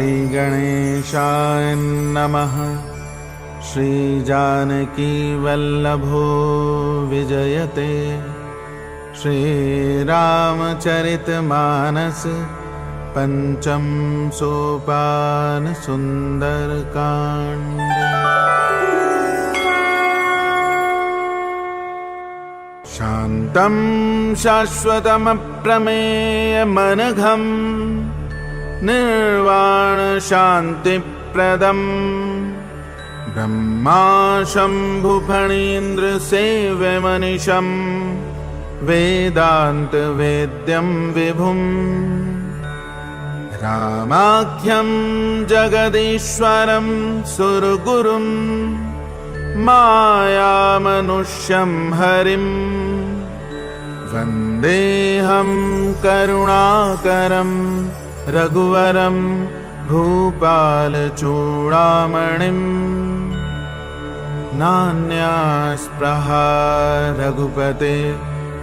श्री गणेशाय नमः। श्री जानकी वल्लभो विजयते। श्री रामचरितमानस पंचम सोपान सुंदरकांड। शांतं शाश्वतमप्रमेयमनघं निर्वाण शांतिप्रदं ब्रह्मा शंभु फणीन्द्र सेव्यमनिशं वेदांत वेद्यं विभुम् रामाख्यं जगदीश्वरं सुरगुरुं मायामनुष्यं हरिं वन्देऽहं करुणाकरं रघुवरं भूपालचूडामणिं। नान्यास्पृहा रघुपते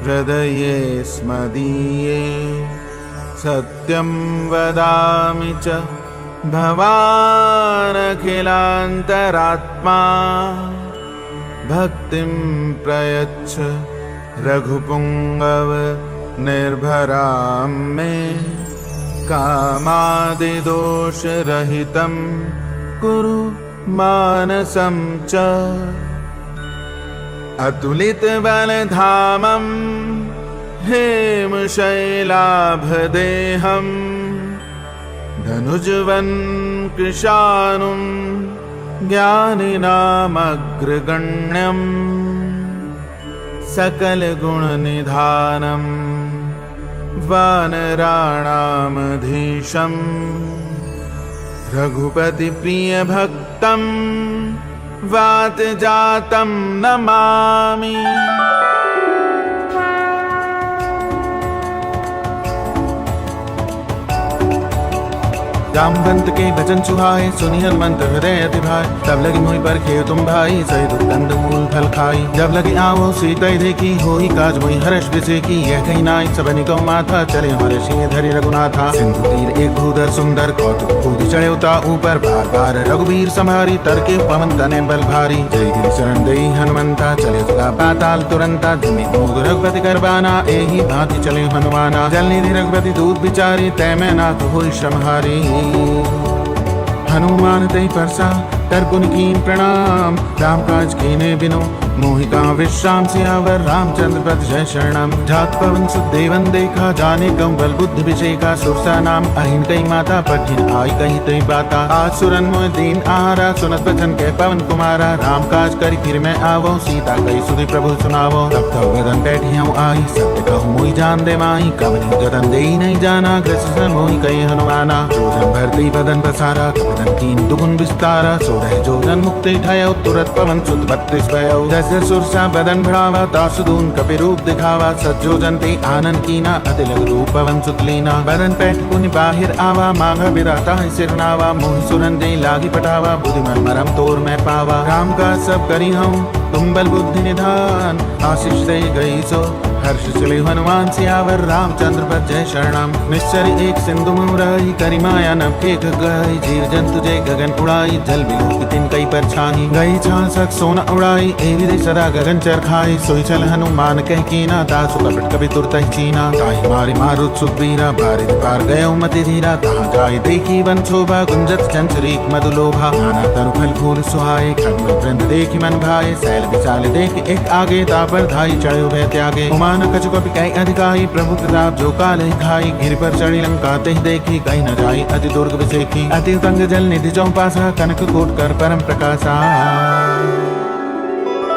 हृदये स्मदीये। सत्यं वदामि च भवानखिलान्तरात्मा। भक्तिं प्रयच्छ रघुपुङ्गव निर्भरां मे। कामादिदोषरहितं कुरु मानसं च। अतुलितबलधामं हेमशैलाभदेहं धनुजवन् कृशानुं ज्ञानिनामग्रगण्यं। सकलगुणनिधानं वानराणामधीशं रघुपतिप्रियभक्तं वातजातं नमामि। जामवंत के भजन सुहाए सुनि हनुमंत हृदय अति भाई। तब लगी मोहि पर खेव तुम भाई सही दुर्गंध मूल फल खाई। जब लगी आवो सीता देखी होई काज मोहि हर्ष विसेकी। यह कही नाई सबनि कौ माथा चले हमारे सिंह धरि रघुनाथा। सिंधु तीर एक भूधर सुंदर कौतुक कूदि चढ़े उता ऊपर। बार बार रघुवीर संहारी तरके पवन तने बल भारी। जय गिरि शरण दई हनुमंता चले सुगा पाताल तुरंता। धुनि दूध रघुपति करबाना एहि भांति चले हनुमाना। जल निधि रघुपति दूध बिचारी तै मैं नाथ होई श्रमहारी। हनुमान तै परसा कर पुन कीन प्रणाम। राम काज कीने बिनु मोहि कहाँ विश्राम। सियावर रामचंद्र पद जय शरणम। जात पवन सुत देवन देखा जाने कम बल बुद्धि विषेका। सुरसा नाम अहिन कई माता पठिन आई कही तई बाता। आज सुरन मोहि दीन आहारा सुनत बचन के पवन कुमारा। राम काज करी फिर मैं आवो सीता कही सुधि प्रभु सुनावो। तब तब गदन बैठी हूँ आई सत्य कहूँ मोहि जान दे माही। कवनि जतन देई नहीं जाना ग्रसन मोहि कही हनुमाना। जोजन भरती बदन पसारा कपदन कीन दुगुन विस्तारा। सोलह जोजन मुक्ति ठयो तुरत पवन सुत 32 भयो। सुरसा बदन बढ़ावा दासुदून कपि रूप दिखावा। सज्जोजन ते आनंद कीना अति लघु रूप पवन सुत लीना। बदन पैठ पुनि बाहिर आवा मांगा बिराता है सिरनावा। मोहि सुरन दे लागी पटावा बुद्धिमन मरम तोर मैं पावा। राम का सब करी हूँ तुम बल बुद्धि निधान। आशीष दे गई सो हर्ष चले हनुमान सियावर रामचंद्र पद जय शरणम। निश्चर एक सिंधु मुराई करी माया नभ फेंक गई। जीव जंतु जय गगन उड़ाई जल बिलोक तिन कई पर छाई। गई छासक सोना उड़ाई एवि दे सदा गगन चर खाई। सोई चल हनुमान कह कीना दासु कपट कभी तुरत चीना। ताहि मारे मारुत सुग्रीवा बारिद पार गयो मति धीरा। तहाँ जाय देखी वन शोभा गुंजत चंचरीक मधुलोभा। नाना तरु फल फूल सुहाए खड्ग वृंद देखी मन भाए। सैल विशाल देख एक आगे तापर धाई चढ़ो भय त्यागे। उमान कछु कपि कई अधिकाई प्रभु प्रताप जो काल खाई। गिर पर चढ़ी लंका तेहि देखी कहीं न जाई अति दुर्ग विसेखी। अति उतंग जल निधि जौ पासा कनक कोट कर परम प्रकाशा।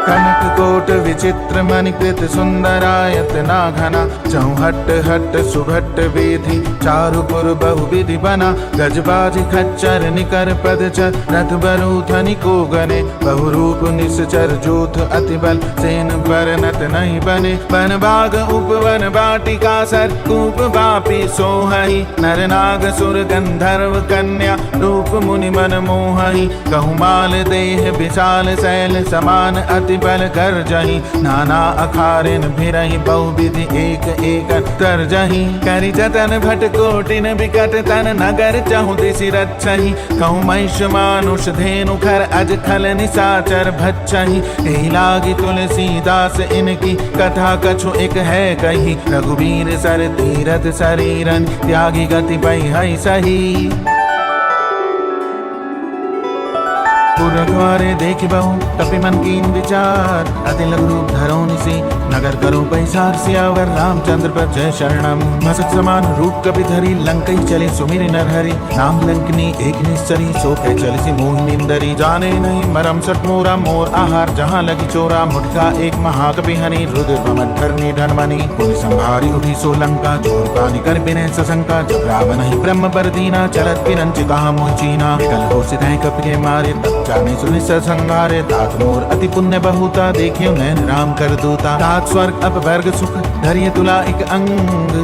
कनक कोट विचित्र मणिकृत सुंदरायत नाघना। चौहट हट सुभट वेदी चारुपुर बहुविधि बना। गजबाज खच्चर निकर पदचर रथ बरूथनि को गने। बहुरूप निश्चर जोथ अति बल सेन बरनत नहीं बने। वन बाग उपवन बाटिका सर कूप बापी सोहई। नर नाग सुर गंधर्व कन्या रूप मुनि मन मोहई। कहु माल देह विशाल शैल समान अति बल कर जही, नाना अखारिन भिरहि बहुविधि एक एक तर जही। करि जतन भट कोटिन बिकट तन नगर चहु दिसि रक्षहि, कहूँ महिष मानुष धेनु खर अज खल निसाचर भक्षहि। एहि लागी तुलसीदास इनकी कथा कछु एक है कही, रघुबीर सर तीरथ शरीरन त्यागी गति पै है सही। रखवारे देख बहु कपि मन कीन विचार, अति लघु रूप धरो निसी नगर करो पैसार। सियावर रामचंद्र पर जय शरणम, मसक समान रूप कपि धरी लंकई चले सुमिरि नरहरि। नाम लंकनी एक निश्चरी सो कह चलसी मोहिनी निंदरी। जाने नहीं मरम सट मोरा मोर आहार, जहाँ लगी चोरा मुठका एक महाकपि हनि। रुद्र पमठर निधन मणि पुनि संभारी उठी सो लंका, जोर पानी कर बिने सशंका। जब रावण ही ब्रह्म पर दीना, चलत पिरंच कहा मोह चीना। विकल हो सित कपि के मारे, जाने सुनि संहारे। तात मोर अति पुण्य बहुता, देखियो नैन राम कर दूता। तात स्वर्ग अपवर्ग सुख धरिय तुला एक अंग,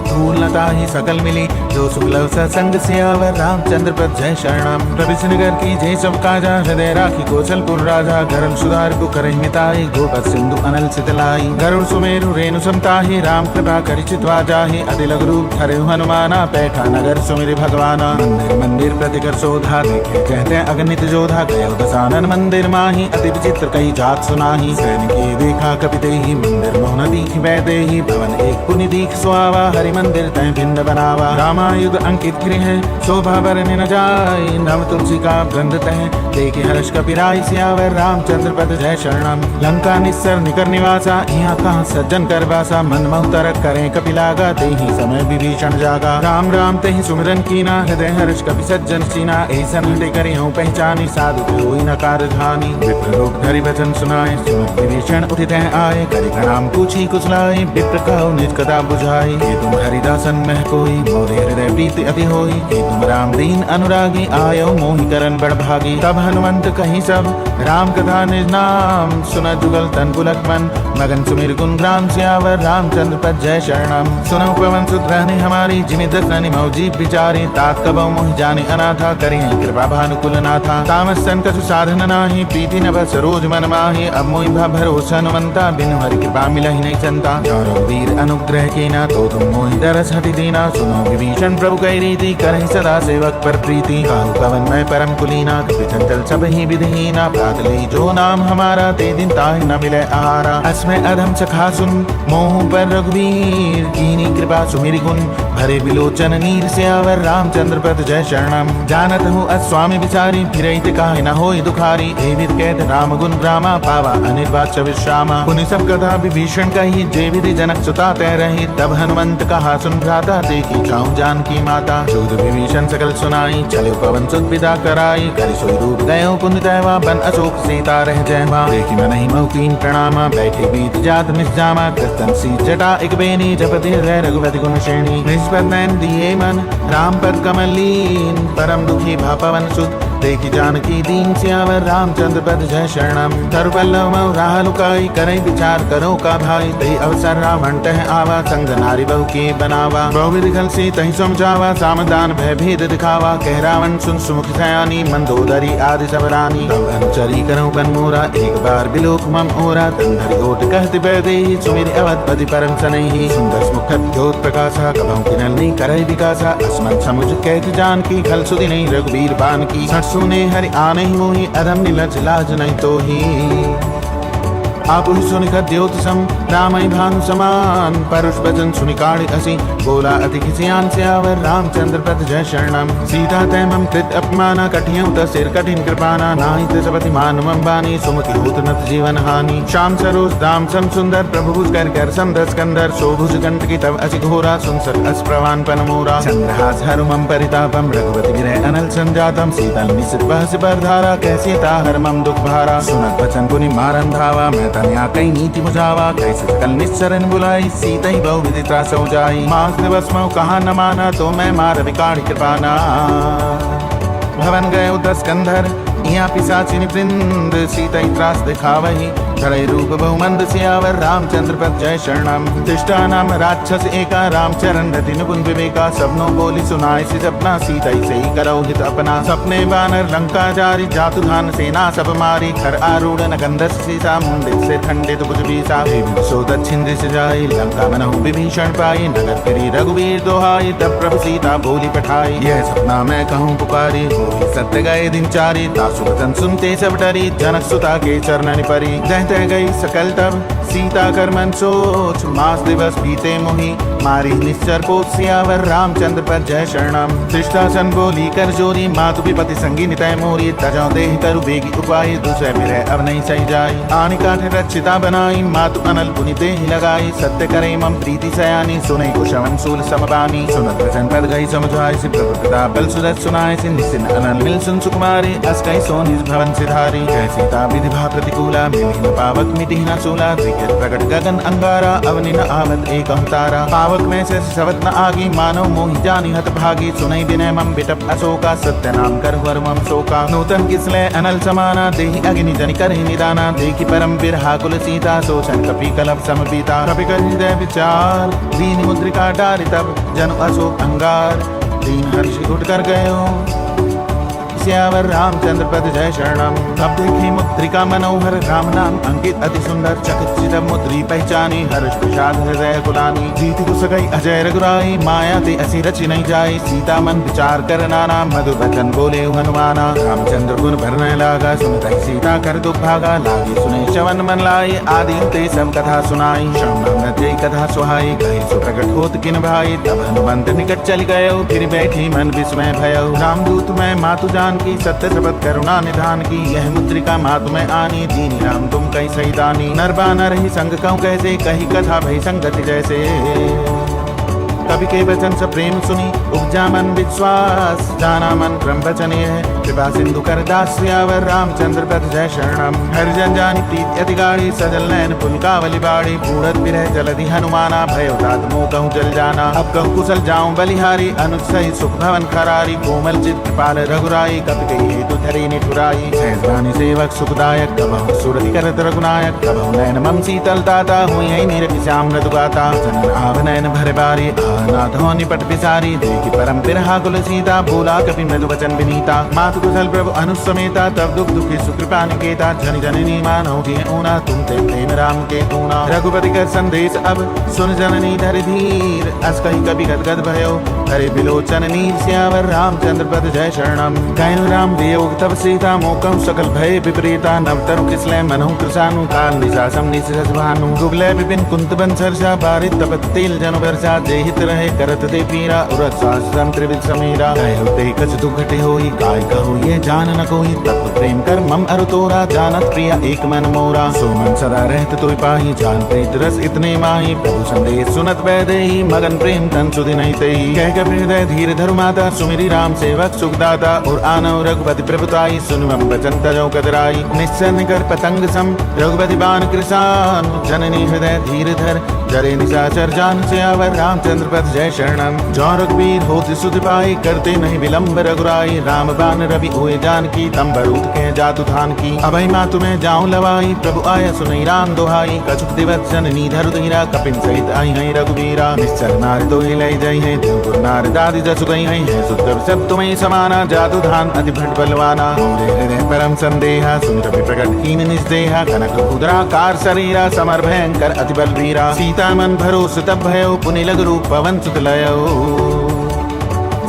धूल न ताहि सकल मिली जो सुख लव सत्संग। सियावर रामचंद्र पर जय शरणम, प्रविश नगर की जय सब काजा। हृदय राखी कौशलपुर राजा, गरुड़ सुधार को करहि मिताई। गोपद सिंधु अनल सितलाई, गरुड़ सुमेरु रेणु समताहि। राम कृपा करि चितवा जाहि, अति लघु रूप धरे हनुमाना। बैठा नगर सुमिरि भगवाना, मंदिर मंदिर प्रतिकर शोधा। देखे कहते अगणित जोधा, गयो दसानन मंदिर माही। अति विचित्र कई जात सुनाही, सैनिके देखा कपि तेहि। मंदिर मोहन दीख वैदेही, भवन एक पुनि दीख सुहावा। हरि मंदिर तय भिन्न बनावा, रामायुध अंकित गृह शोभा बरने न जाय। नव तुलसी का गंध तह, देखे हर्ष कपिराय। सियावर रामचंद्र पद जय शरणम, लंका निस्सर निकर निवासा। यहाँ कहाँ सज्जन कर बासा, मन मोह तरक करें कपिलागा। तेहि समय विभीषण जागा, राम राम तेहि सुमिरन कीना। हृदय हर्ष कपि सज्जन सीना, ऐसन हटे करि हूँ पहचानी। साधु कोई न कारधानी, विप्र लोक धरि वचन सुनाए। सुनत विभीषण उठित आए, करि प्रणाम पूछी कुशलाए। विप्र कहो निज कथा बुझाई, हे तुम हरिदासन मह कोई। मोरे हृदय प्रीति अति होई, हे तुम राम दीन अनुरागी। आयो मोहि करन बड़ भागी, तब हनुमंत कहीं सब राम कथा निज नाम। सुन जुगल तन पुलक मन, मगन सुमिर गुण ग्राम। सियावर रामचंद्र पद जय शरणम, सुनो पवन सुत रहने हमारी। जिनि दसनि मौ जीव विचारे, तात कबौ मोहि जाने अनाथा। करि कृपा भानुकुल नाथा, तामस सन कछु साधन नाही। प्रीति न बस रोज मन माहि, अब मोहि भरोसा हनुमंता। बिनु हरि कृपा मिलहि नहीं संता। वीर अनुग्रह कीना, तो तुम मोहि दरस हटि दीना। सुनो विभीषण प्रभु कई रीति, करहि सदा सेवक पर प्रीति। कहु कवन मैं परम कुलीना, कपि चंचल सब ही विधिहीना। प्रात लई जो नाम हमारा, ते दिन ताहि न मिलै आहारा। अस्मै अधम सखा सुन, मोह पर रघुवीर। कीनी कृपा सुमिरि गुण, भरे बिलोचन नीर। सियावर रामचंद्र पद जय शरणम, जानत हूँ अस्वामी विचारी। फिरहित काहि न होई दुखारी, एविध कहत राम गुण ग्रामा। पावा अनिर्वाच्य विश्रामा, पुनि सब कथा विभीषण कही। जे विधि जनक सुता तै रही, तब हनुमंत कहा सुन भ्राता। देखी जाऊं जानकी माता, शोध विभीषण सकल सुनाई। चले पवन सुत विदा कराई, करि सोई रूप गयो पुनि तैवा। बन अशोक सीता रह जयमा, देखी मनहि मौ कीन प्रणामा। बैठे बीत जात निजामा, कृतन सी जटा एक बेनी। जपति हृदय रघुपति गुण श्रेणी, निष्पद नयन दिए मन। राम पद कमल लीन, परम दुखी भा पवन सुत। देखी जानकी दीन, सियावर रामचंद्र पद जय शरणम। तरु पल्लव मऊ राह लुकाई, करई विचार करो का भाई। तही अवसर रावण तह आवा, संग नारी बहु के बनावा। बहुविधि खल से तही समझावा, सामदान भय भेद दिखावा। कह रावण सुन सुमुख सयानी, मंदोदरी आदि सब रानी। तब अनुचरी करो बन मोरा, एक बार बिलोक मम ओरा। तंधरि ओट कहति बैदेहि, सुमिरि अवधपति परम सनहि। सुंदर मुखत ज्योत प्रकाशा, कबहु किनल नहीं करई विकासा। अस्मत् समुझ कहत जानकी, खल सुधि नहीं रघुबीर बान की। सुने हरि आने ही मोहि, अधम निलज लाज नहीं तो ही। आप सुनिखत द्योत सम, रामई भानु समान। परुष बचन सुनिकाढ़ असी, बोला अति खिसियान। सियावर रामचंद्र पद जय शरणम, सीता तै मम कृत अपमाना। कठियौ त सिर कठिन कृपाना, नाहि ते सपति मान मम बानी। सुमति होत नत जीवन हानि, श्याम सरोज दाम सम सुंदर। प्रभु भुज कर कर समदस कंदर, शोभुज कंठ की तब असी घोरा। सुनसर अस प्रवान पन मोरा, चंद्रहास हरु मम परितापम। रघुपति विरह अनल संजातम, सीतल निसित बहस पर धारा। कैसे ता हर मम दुख भारा, सुनत वचन पुनि मारन धावा। मैं तनया कई नीति बुझावा, कैसे सकल निस्सरन बुलाई। सीता ही बहु विधि त्रास हो जाई, मास दिवस मऊ कहा न माना। तो मैं मार विकाढ़ कृपाना, भवन गए 10 कंधर। यहाँ पिशाचिनी वृंद, सीता ही त्रास दिखावही। धरे रूप बहुमंद सियावर रामचंद्र पद जय शरणम। तिष्ठा नाम राक्षस एका रामचरण रति नुकुंज विवेका। सबनो बोली सुनाए से सपना सीता से ही करो हित अपना। सपने बानर लंका जारी जातु धान सेना सब मारी। खर आरूढ़ नगंधस सीसा मुंडित से ठंडित भुज बीसा। सो दक्षिण दिश जाई लंका मनहु विभीषण पाई। नगर फिरी रघुवीर दोहाई तब प्रभु सीता बोली पठाई। यह सपना मैं कहूँ पुकारी होई सत्य गए दिन चारी। तासु वचन सुनते सब डरी जनक सुता के चरणन परी। जहते गई सकल तब सीता कर मन सोच। मास दिवस बीते मोहि मारी निश्चर पोत। सियावर रामचंद्र पर जय शरणम। दृष्टासन बोली कर जोरी मातु विपति संगी नितय मोरी। तजौ देहि करु बेगी उपाय दूसरे मेरे अब नहीं सही जाई। आनी काठ रक्षिता बनाई मातु अनल पुनि देहि लगाई। सत्य करे मम प्रीति सयानी सुने कुशवन सूल समबानी। सुनत वचन पद गई समझाई से प्रभु प्रताप बल सुरत सुनाए। से निसिन अनल मिल सुन सुकुमारी। अस कई सो निज भवन सिधारी। जय सीता विधि भा प्रतिकूला मिलि न पावक मिटि न सूला। दिग्गज प्रकट गगन अंगारा अवनि न आवत एक तारा। पावक में से सवत न आगी मानव मोहि जानी हत भागी। सुनई विनय मम बिटप अशोका सत्य नाम कर वर मम शोका। नूतन किसले अनल समाना देहि अग्नि जनि करहि निदाना। देखि परम बिरहा कुल सीता सोचन कपि कलप समपीता। कपि कर हृदय विचार दीन मुद्रिका डारि तब जनु अशोक अंगार। दीन हर्षि उठ कर गयो सियावर रामचंद्र पद जय शरणम। तब देखी मुद्रिका मनोहर राम नाम अंकित अति सुंदर। चकित मुद्री पहचानी हर्ष विषाद हृदय कुलानी। जीति कुस गई अजय रघुराई माया ते असी रचि नहीं जाई। सीता मन विचार कर नाना मधुर वचन बोले हनुमाना। रामचंद्र गुण भरने लागा सुनत सीता कर दुभागा। लागी सुने श्रवण मन लाई आदि ते सब कथा सुनाई। श्रवण जय कथा सुहाई कही सो प्रकट होत किन भाई। तब हनुमंत निकट चल गयो फिर बैठी मन विस्मय भयो। रामदूत मैं मातु जान की सत्य शपथ करुणा निधान की। यह मुद्रिका मातु में आनी दीनी राम तुम कई सही दानी। नरबा न रही संग कहूँ कैसे कही कथा भई संगति जैसे। कवि के वचन से प्रेम सुनी उपजा मन विश्वास। जाना मन क्रम वचन है कृपा सिंधु कर दास। सियावर रामचंद्र पद जय शरणम। हरिजन जानी प्रीति अति गाढ़ी सजल नयन पुलकावली बाड़ी। बूढ़त विरह जलधि हनुमाना भयो तात मोह कहूँ जल जाना। अब कहूँ कुशल जाऊँ बलिहारी अनुज सही सुख भवन खरारी। कोमल चित कृपाल रघुराई कपि कही हेतु धरी निठुराई। सहस्रानी सेवक सुखदायक कबहु सुरति करत रघुनायक। कबहु नयन मम शीतल दाता हुई है नीरज श्याम मृदु गाता। जनन आभ नयन भर बारी नाथो निपट पिसारी। देखि परम बिरहा कुल सीता बोला कपि मृदु वचन विनीता। मातु कुशल प्रभु अनुसमेता तब दुख दुखी सुकृपा निकेता। जन जननी मानव दिए ऊना तुम ते प्रेम राम के ऊना। रघुपति कर संदेश अब सुन जननी धरि धीर। अस कही कभी गदगद भयो हरे बिलोचन नीर। सियावर रामचंद्र पद जय शरणम। कहु राम वियोग तब सीता मोकम सकल भय विपरीता। नवतरु किसले मनहु कृषानु काल निशासम निशस भानु। गुगले विपिन कुंत बंसरसा बारित तपत तेल जनु वर्षा। जेहित रहे करत ते पीरा उरत साहसम त्रिविध समीरा। कहु ते कछ दुख घटे होई काय कहु ये जान न कोई। तत्व प्रेम कर मम अरु तोरा जानत प्रिया एक मन मोरा। सो मन सदा रहत तोय पाही जान प्रीत रस इतने माही। प्रभु संदेश सुनत वैदेही मगन प्रेम तन सुधि नहीं तेई। कह कर हृदय धीर धरु माता सुमिरी राम सेवक सुखदाता। और आनव रघुपति प्रभुताई सुन मम वचन तजौ कतराई। निश्चर निकर पतंग सम रघुपति बाण कृसान। जननी हृदय धीर धर जरे निशाचर जान। सियावर रामचंद्र पद जय शरणम। जो रघुवीर होत सुधि पाई करते नहीं विलंब रघुराई। राम बाण रवि हुए जान की तम बरूद के जातु धान की। अभय मातु में जाऊं लवाई प्रभु आया सुनई राम दोहाई। कछुक दिवस जननी धरु धीरा कपिन सहित आई है रघुवीरा। निश्चर नार तो लय जई है देवपुर नार दादी जसु गई है। सुंदर सब तुम्हें समाना जातु धान अति भट बलवाना। मोरे हृदय परम संदेहा सुन कपि प्रकट कीन निस्देहा। कनक उदराकार शरीरा समर भयंकर अति बलवीरा। सीता मन भरोस तब भयो पुनि लघु रूप पवन सुत लयो। सुन जन नी धरु धीरा कपि कहि सत्य नाम जान की तब बरूद के जातु धान की। अभय मातु में जाऊं लवाई प्रभु आया सुनई राम दोहाई। कछुक दिवस जननी धरु धीरा कपिन सहित आई है। सुंदर सब तुम्हें समाना जातु धान अति भट बलवाना। मोरे हृदय परम संदेहा सुन कपि प्रकट कीन निस्देहा। कनक उदराकार शरीरा समर भयंकर अति बलवीरा। सीता मन भरोस तब भयो पुनि लघु रूप पवन सुत लयो।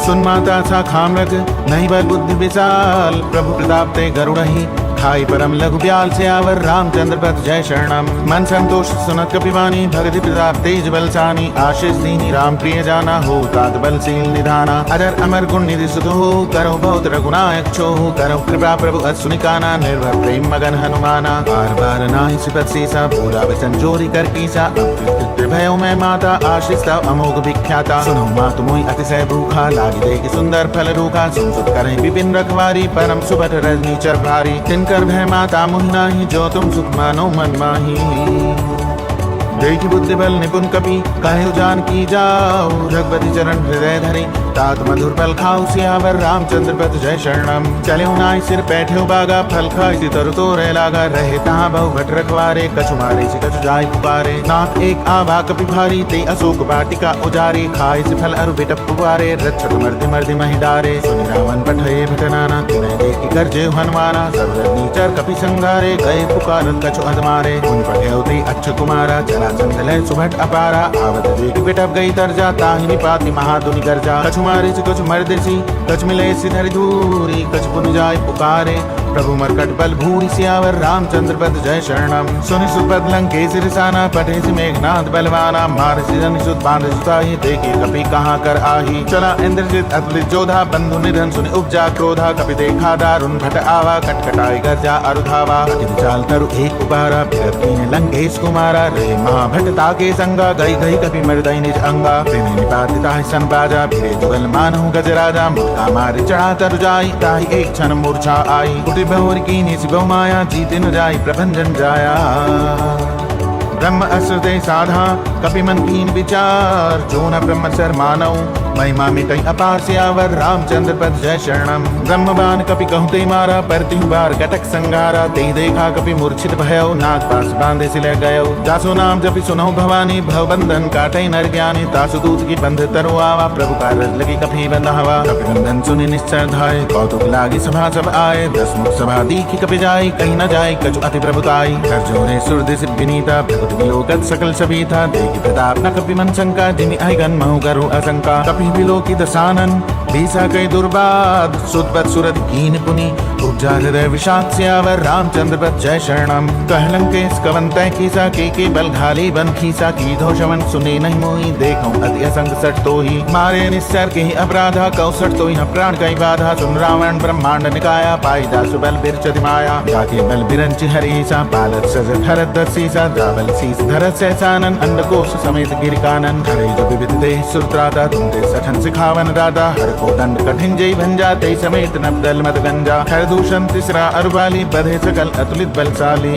सुन माता सा खाम रख नहीं बल बुद्धि विशाल। प्रभु प्रताप ते गरुड़हि खाई परम लघु ब्याल। सियावर रामचंद्र पद जय शरणम। मन संतोष सुनत कपिवानी भगति प्रताप तेज बलसानी। आशीष दीनी राम प्रिय जाना हो तात बलशील निधाना। अजर अमर गुण निधि सुध हो करो बहुत रघुनायक छो। करो कृपा प्रभु असुनिकाना निर्भर प्रेम मगन हनुमाना। बार बार नाहि सिपत सीसा बोला वचन जोरी कर कीसा। भयो मैं माता आशीष तव अमोघ विख्याता। सुनो मातु मोहि अतिशय भूखा लागी देख सुंदर फल रूखा। सुन सुत करें विपिन रखवारी परम सुबह रजनी चर भारी। तिनकर भय माता मोहि नाही जो तुम सुख मानो मन माही। देखी बुद्धि बल निपुण कपि काहु जान की जाओ रघुपति चरण हृदय धरे तात मधुर फल खाओ सियावर रामचंद्र पद जय शरणम चले नाई सिर बैठे बागा फल खाई तरु तो रह लागा रहे तहाँ बहु भट रखवारे कछु मारे से कछु जाय पुकारे नाथ एक आवा कपि भारी ते अशोक वाटिका उजारे खाए से फल अरु बिटप पुकारे रक्षक मर्दि मर्दि महि डारे सुनि रावण पठये भटनाना तिनय देखि कर जय हनुमाना सब नीचर कपि संघारे गए पुकारत कछु अधमारे उन पठयौते अच्छ कुमारा चला चंदलय सुभट अपारा आवत देख बिटप गई तरजा ताहि निपाति महादुनि गर्जा कछु मारे से कछु मर्देसी कछु मिले सिधरि दूरी कछु पुनि जाय पुकारे प्रभु मरकट बल भूरि सियावर रामचंद्र पद जय शरणम सुनि सुपद लंकेश रिसाना पठे से मेघनाथ बलवाना मार सिरन सुत बांध जुताहि देखी कपि कहाँ कर आही चला इंद्रजित अतुलित जोधा बंधु निधन सुनि उपजा क्रोधा कपि देखा दारुण भट आवा कटकटाई गर्जा अरुधावा अति विचाल तरु एक उबारा फिरत कीन लंकेश कुमारा रे महाभट ताके संगा गई गई कपि मर्दई निज अंगा तिनि निपाति ताहि सन बाजा फिरे जुगल मानहु गजराजा मुक्का मारे चढ़ा तरु जाई ताहि एक क्षण मूर्छा आई कुटी बहुर की निसी बहु माया जीते न जाई प्रभंजन जाया ब्रह्म असुदय साधा कपि मन कीन विचार जो न ब्रह्म सर मानव महिमा मिटई अपार सियावर रामचंद्र पद जय शरणम ब्रह्मबान कपि कहते मारा परति बार कटक संगारा ते देखा कपि मूर्छित भयो नाग पास बांधे सिले गयो जासो नाम जपि सुनहु भवानी भव बंधन काटई नर ज्ञानी तासु दूत की बंध तरु आवा प्रभु कारज लगी कपि बंधावा कपि बंधन सुनि निश्चर धाय कौतुक लागी सभा सब आए दस मुख सभा दीखी कपि जाई कहीं न जाय कछु अति प्रभुताई कर जोरे सुरदि सिद्ध विनीता प्रभु विलोकत सकल सभीता देखि प्रताप न कपि मन शंका जिमि अहिगन महु करु असंका कपि विलोकी दसानन बीसा कई दुर्बाद सुदपत सुरत कीन पुनि उपजा हृदय विषाद सियावर रामचंद्र पद जय शरणम कहलंकेश कवन तय खीसा के बल घाली बन खीसा की धोषवन सुने नहीं मोही देखो अति असंग सट तो ही मारे निश्चर के ही अपराधा कौसट तो ही प्राण कई बाधा सुन रावण ब्रह्मांड निकाया पाई दासु बल बिरचति माया जाके बल बिरंच हरीसा पालत सजत हरत दसीसा द्रावल शीस धरत सहसानन अंडकोश समेत गिरिकानन हरे जो विविध देह सुरत्राता तुमते सठन सिखावन दादा हर को दंड कठिन जय भंजा ते समेत नबदल मत गंजा हर दूषण तिसरा अरुबाली बधे सकल अतुलित बलशाली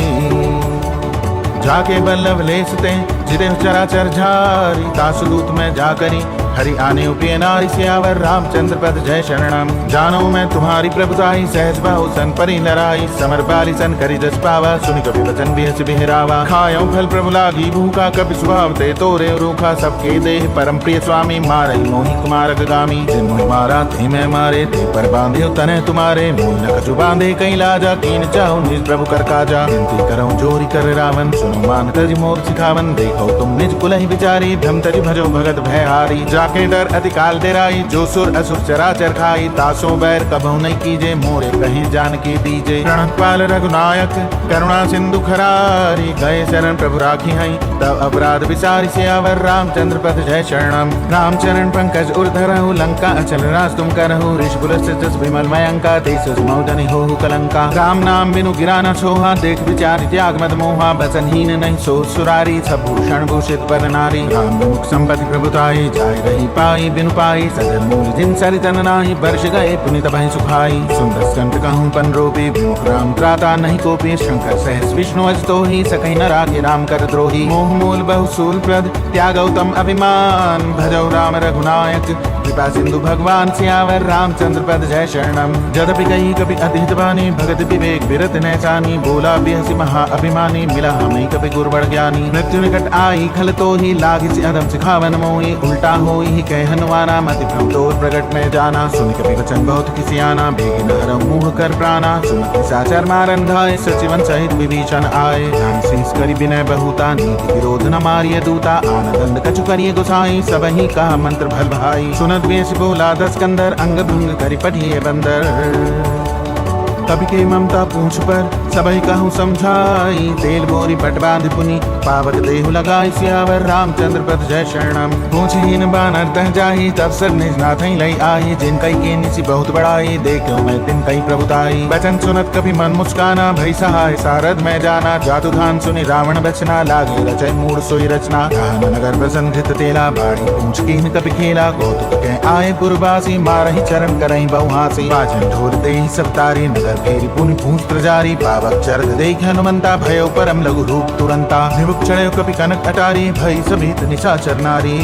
जाके बल्लभ लेसते जिते चराचर झारी तासु दूत में जाकरी हरि आने उपे नारी सियावर रामचंद्र पद जय शरणम जानो मैं तुम्हारी प्रभुताई सहज बाहु सन परि लड़ाई समर पाली सन करी जस पावा सुनि कपि वचन बिहस बिहरावा खायो फल प्रभु लागी भूखा कपि स्वभाव ते तोरे रूखा सबके देह परम प्रिय स्वामी मारई मोहि कुमार गामी जिन मोहि मारा ते मैं मारे ते पर बांधे तने तुम्हारे मोहि न कछु बांधे कहीं लाजा कीन चाहु निज प्रभु कर काजा विनती करो जोरी कर रावण सुनो मान तज मोर सिखावन देखो तुम निज कुलहि विचारी भ्रम तज भजो भगत भयहारी जाके डर अति काल डेराई जो सुर असुर चराचर खाई तासो बैर कबहु नहीं कीजे मोरे कहीं जान की दीजे प्रणपाल रघुनायक करुणा सिंधु खरारी गए शरण प्रभु राखी हई तब अपराध विचारी सियावर रामचंद्र पद जय शरणम रामचरण पंकज उर्धरहु लंका अचल राज तुम करहु ऋषिकुल जस विमल मयंका तेज मौदनि हो कलंका राम नाम बिनु गिरा न छोहा देख विचार त्याग मत मोहा बचनहीन नहीं सो सुरारी सब भूषण भूषित पर नारी राम मुख संपत्ति प्रभुताई जाय रही पाई बिनु पाई सजल मूल जिन सरितन नाही वर्ष गए पुनित भय सुखाई सुंदर स्कंद कहूँ पन रोपी विमुख राम त्राता नहीं कोपी शंकर सहस विष्णु अज तो ही सकई न रागे राम कर द्रोही मोह मूल बहु सूल प्रद त्यागौतम अभिमान भजौ राम रघुनायक कृपा सिंधु भगवान सियावर रामचंद्र पद जय शरणम जदपि कही कपि अतिहित बानी भगत विवेक विरत नैसानी बोला बिहसी महा अभिमानी मिला हमें कपि गुरबड़ ज्ञानी मृत्यु निकट आई खल तो ही लाग से अधम सिखावन मोही उल्टा हो ही कह हनुमाना मति भ्रम तोर प्रगट में जाना सुन कपि वचन बहुत किसी आना बेगी नहर मुह कर प्राणा सुन साचर मारन धाय सचिवन सहित विभीषण आए ध्यान शीस करी विनय बहुता नीति विरोध न मारिय दूता आनंद कछु करिय गोसाई सब ही कहा मंत्र भल भाई सुनत बेस बोला दस कंदर अंग भंग करि पठिए बंदर कभी के ममता पूछ पर सबही कहूँ समझाई तेल बोरी पट बांध पुनि पावक देहु लगाई सियावर रामचंद्र पद जय शरणम पूछहीन बानर तह जाही तब सर निज नाथ लई आई जिन कई के निसी बहुत बड़ाई देखो मैं तिन कई प्रभुताई वचन सुनत कभी मन मुस्काना भई सहाय सारद में जाना जातु धान सुनि रावण बचना लागे रचय मूड सोई रचना धान नगर प्रसन्नत तेला बाड़ी पूछ कीन कपि खेला कौतुक के आए पुरवासी मारही चरण करई बहुहासी बाजन ढोर दे सब तारी नगर फेरी पुनि पूछ प्रजारी पावक चरद देख हनुमंता भयो परम लघु रूप तुरंता विमुख चढ़यो कपि कनक अटारी भई समेत निशाचर नारी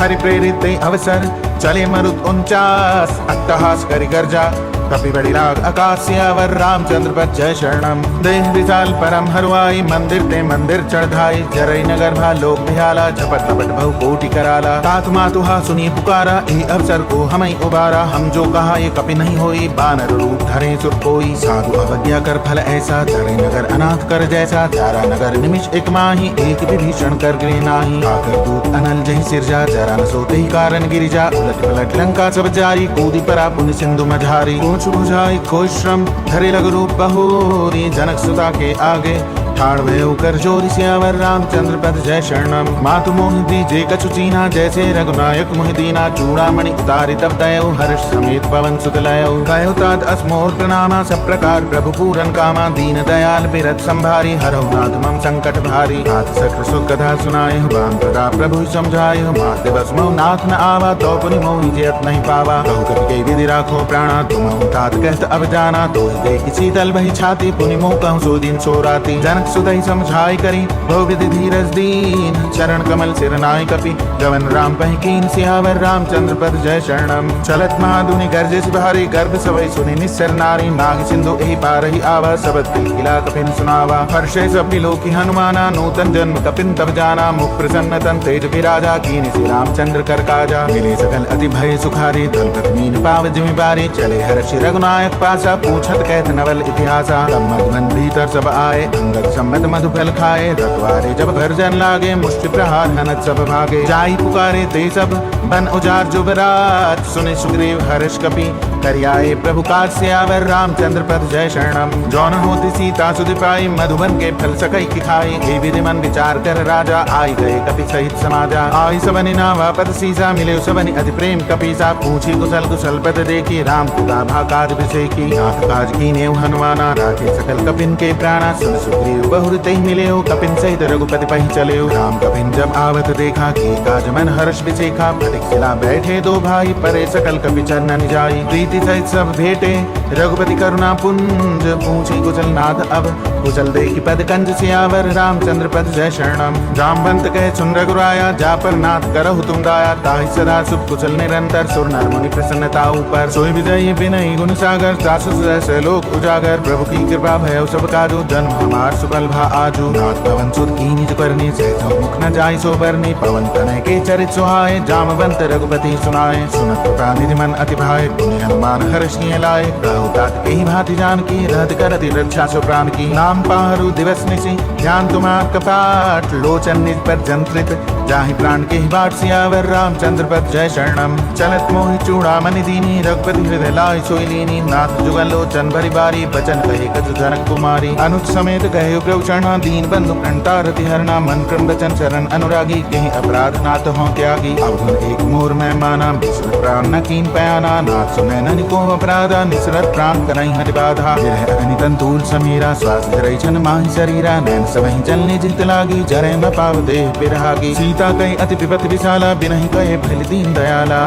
हरि प्रेरित अवसर चले मरुत 49 अट्टहास करि गर्जा कपि बड़ी राग आकाश्यावर रामचंद्र पद जय शरणम देह विशाल परम हरवाई मंदिर ते मंदिर चढ़ाई जरई नगर भा लोक बिहाला झपट लपट बहु कोटि कराला तात मातुहा सुनी पुकारा ए अवसर को हमें उबारा हम जो कहा ये कपि नहीं होई बानर रूप धरे सुर कोई साधु अवज्ञा कर फल ऐसा जरई नगर अनाथ कर जैसा जारा नगर निमिष एक माही एक विभीषण कर गिरे नाही आकर दूत अनल जही सिरजा जरा न सोते ही कारण गिरिजा उलट पलट लंका सब जारी कूदी परा पुण्य सिंधु मझारी बुझाई कोई श्रम धरे लग रूप बहोरी जनक सुता के आगे ठाड़ भयो कर जोरी सियावर रामचंद्र पद जय शरणम मातु मोहि दीजे कछु चीना जैसे रघुनायक मोहि दीना चूड़ामणि उतारि तब दयो हर्ष समेत पवन सुत लयो गयो तात असमोर प्रणामा सब प्रकार प्रभु पूरन कामा दीन दयाल बिरत संभारी हरौ नाथ मम संकट भारी हाथ चक्र सुख कथा सुनाए बान प्रदा प्रभु समझाए मात दिवस मो नाथ न आवा तो पुनि मोहि जयत नहीं पावा कहु कपि के विधि राखो प्राणा तुम तात कहत अब जाना तो दे किसी दल बही छाती पुनि मोह कहूँ सो दिन सो राती जनक सुदई समझाई करी भो विधि धीरज दीन चरण कमल सिर नाय कपि गवन राम पहि कीन सियावर रामचंद्र पद जय शरणम चलत महादुनि गर्जे भारी गर्भ सवै सुनि निस्सर नारी नाग सिंधु एहि पार ही आवा सबत किला कपिन सुनावा हर्षे सब लोकी हनुमाना नूतन जन्म कपिन तब जाना मुख प्रसन्न तन तेज विराजा कीन श्री रामचंद्र कर काजा मिले सकल अति भय सुखारी दलपत मीन पाव जिमि बारी चले हर्षि रघुनायक पासा पूछत कहत नवल इतिहासा तब मधुबन भीतर सब आए अंगद सम्मत मधुफल खाए रतवारे जब गर्जन लागे मुष्टि प्रहार हनत सब भागे जाई पुकारे ते सब बन उजार जुबराज सुने सुग्रीव हर्ष कपि करियाए प्रभु काज सियावर रामचंद्र पद जय शरणम जौन होती सीता सुधि पाई मधुबन के फल सकई की खाई हे विधि मन विचार कर राजा आई गए कपि सहित समाजा आई सबनि नावा पद सीसा मिले सबनि अति प्रेम कपीसा पूछी कुशल कुशल पद देखी राम खुदा भा काज बिसेकी नाथ काज कीने हनुमाना राखे सकल कपिन के प्राणा सुन सुग्रीव बहुर तहि मिले कपिन सहित रघुपति पहि चले राम कपिन जब आवत देखा कि काज मन हर्ष बिसेखा फटिक सिला बैठे दो भाई परे सकल कपि चरणन जाई प्रीति सहित सब भेटे रघुपति करुणा पुंज पूछी कुशल नाथ अब कुशल देखी पद कंज सियावर रामचंद्र पद जय शरणम जामवंत कहे सुन रघुराया जा पर नाथ करहु तुम दाया ताहि सदा सुख कुशल निरंतर सुर नर मुनि प्रसन्नता ऊपर सोई विजय विनय गुण सागर सासु सहस्र लोक उजागर प्रभु की कृपा भयो सब काजो जन्म हमार सुबल भा आजू नाथ पवन सुत की निज करनी सहसो मुख न जाय सो बरनी पवन तनय के चरित सुहाए जामवंत रघुपति सुनाए सुनत कृपा निधि मन अति भाए पुण्य हनुमान हर्षिय लाए कहु तात एहि भांति जानकी रहत करति रक्षा सो प्राण की नाम पाहरु दिवस निशि ध्यान तुम्हार कपाट लोचन निज पर जंत्रित जाहि प्राण के बाट सियावर रामचंद्र पद जय शरणम चलत मोहि चूड़ामणि दीनी रघुपति हृदय लाय सोई लीनी नाथ जुगल लोचन भरी बारी बचन कहे कछु जनक कुमारी अनुज समेत कहे प्रभु शरणा दीन बंधु कंटारति हरणा मन क्रम बचन शरण अनुरागी कहीं अपराध नाथ हो त्यागी अवधुन एक मोर मैं माना बिसर प्राण न कीन पयाना नाथ सुनै ननि को अपराधा निसरत प्राण करई हरि बाधा विरह अग्नि तंतूल समीरा श्वास धरई छन माहि शरीरा नैन सबहि जलने जित लागी जरै न पाव देह बिरहागी सीता कई अति विपति विशाला बिनहि कहे भल दीन दयाला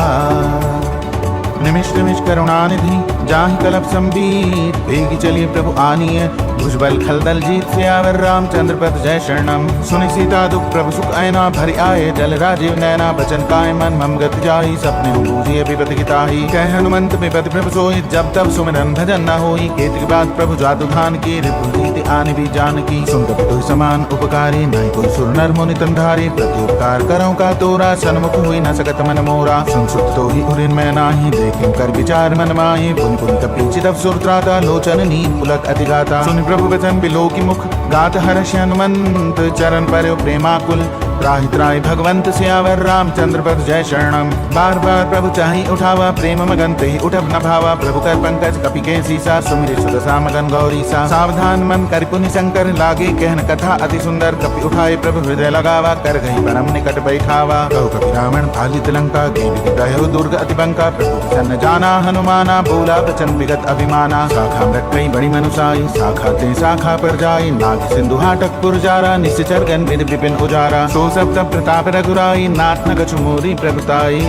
निमिष निमिष करुणानिधि जाहि कलप संबीत भेगी चलिए प्रभु आनीय भुजबल खलदल जीत सियावर रामचंद्र पद जय शरणम सुनि सीता दुख प्रभु सुख ऐना भरि आए जल राजीव नैना बचन काय मन मम गति जाहि सपने बूझिए विपति गिताहि कह हनुमंत विपति प्रभु सोई जब तब सुमिरन भजन न होई केतक बाद प्रभु जादु धान की रिपु रीति आनि भी जानकी सुन कपि समान उपकारी नहीं कोई सुर नर मुनि तंधारी प्रत्युपकार करौ का तोरा सन्मुख हुई न सकत मन मोरा सुन सुत तो ही उरिन मैं नाही देखें कर विचार मन माहि पुन पुन कपि चितव सुर त्राता लोचन नीत पुलक अति गाता सुन प्रभु वचन बिलो की मुख गात हर्ष हनुमंत चरण पर प्रेमाकुल त्राहि त्राहि भगवंत सियावर रामचंद्र पद जय शरणम बार बार प्रभु चाहि उठावा प्रेम मगन ते उठब न भावा प्रभु कर पंकज कपि के सीसा सुमिरि सुदशा मगन गौरी सा सावधान मन कर पुनि शंकर लागे कहन कथा अति सुंदर कपि उठाए प्रभु हृदय लगावा कर गई परम निकट बैठावा कहु कपि रावण पालित लंका के विधि दयो दुर्ग अति बंका प्रभु प्रसन्न जाना हनुमाना बोला वचन विगत अभिमाना शाखा मृत बड़ी मनुसाई शाखा ते शाखा पर जाई नाग सिंधु हाटक पुरजारा निश्चर गन विधि विपिन उजारा सब प्रताप रघुराई नाथ न कछु मोरी प्रभुताई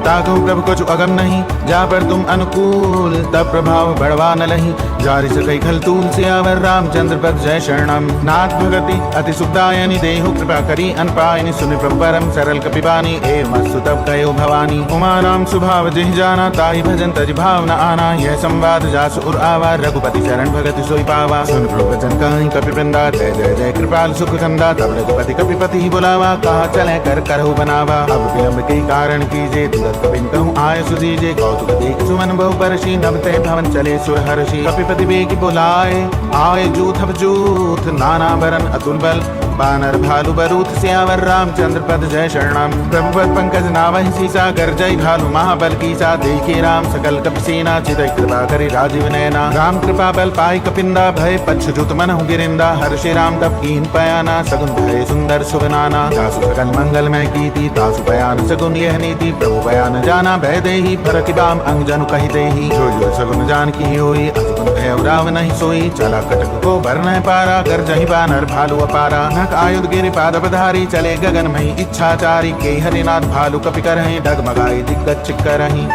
ताको प्रभु कुछ अगम नहीं, जा पर तुम अनुकूल तब प्रभाव बढ़वा न लही। जारि सकई खल तूल सियावर रामचंद्र पद जय शरणम। नाथ भगति अति सुखदायनि देहु कृपा करी अनपायनि, सुनि प्रभु परम सरल कपिबानी, एवं अस्तु तब कयो भवानी। उमा राम स्वभाव जिहि जाना, ताहि भजन तज भाव न आना। यह संवाद जासु उर आवा, रघुपति चरण भगति सोई पावा। सुन प्रभु वचन कहि कपिवृंदा, जय जय जय कृपाल सुख कंदा। तब रघुपति कपिपति ही बुलावा, कहा चले कर करहु बनावा। अब विलंब के कारण कीजे, तुरत कपिन कहूँ आय सुजीजे। कौतुक देख सुमन बहु परसी, नभ ते भवन चले सुर हर्षि। कपिपति बेगी बुलाए, आए जूथ अब जूथ, नाना बरन अतुल बल। बानर भालु बरूथ, सियावर रामचंद्र पद जय शरणम। प्रभु पद पंकज नावहि सीसा, गरजई भालु महाबल कीसा। देखी राम सकल कपि सेना, चितई कृपा करि राजीव नयना। राम कृपा बल पाई कपिंदा, भय पच्छुत मनहु गिरिंदा। हर्षि राम तब कीन पयाना, सगुन भय सुंदर सुगनाना। तासु सकल मंगल में कीति, तासु पयान सगुन यह नीति। प्रभु पयान जाना भय देहि, फरकि बाम अंग जनु कहि देहि। जो जो सगुन जान की होई, असगुन भय राव नहीं सोई। चला कटक को भर न पारा, गरजहि बानर भालु अपारा। आयुध गिरि पाद पधारी, चले गगन मही इच्छाचारी। के हरिनाथ भालु कपि करहि, डगमगाई दिग्गज चिक्करहि।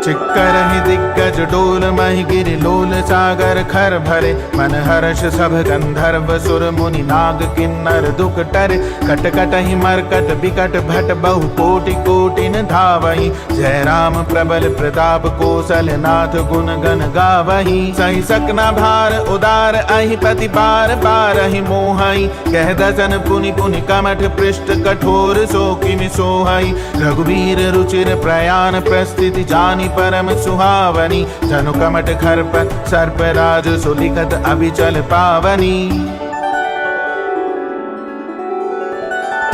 चिक्करहि दिग्गज डोल महि, गिरि लोल सागर खर भरे। मन हर्ष सभ गंधर्व सुर मुनि, नाग किन्नर दुख टरे। कट कटहि मरकट बिकट भट, बहु कोटि कोटिन धावहि। जय राम प्रबल प्रताप, कौशल नाथ गुण गण गावहि। सहि सकना भार उदार, अहि पति पार पारहि मोहहि। कह दसन पुनि पुनि कमठ, पृष्ठ कठोर सो किमि सोहहि। रघुवीर रुचिर प्रयाण, प्रस्थिति जानि परम सुहावनी। जनु कमट खर पर सर्पराज, सुलिखत अभिचल पावनी।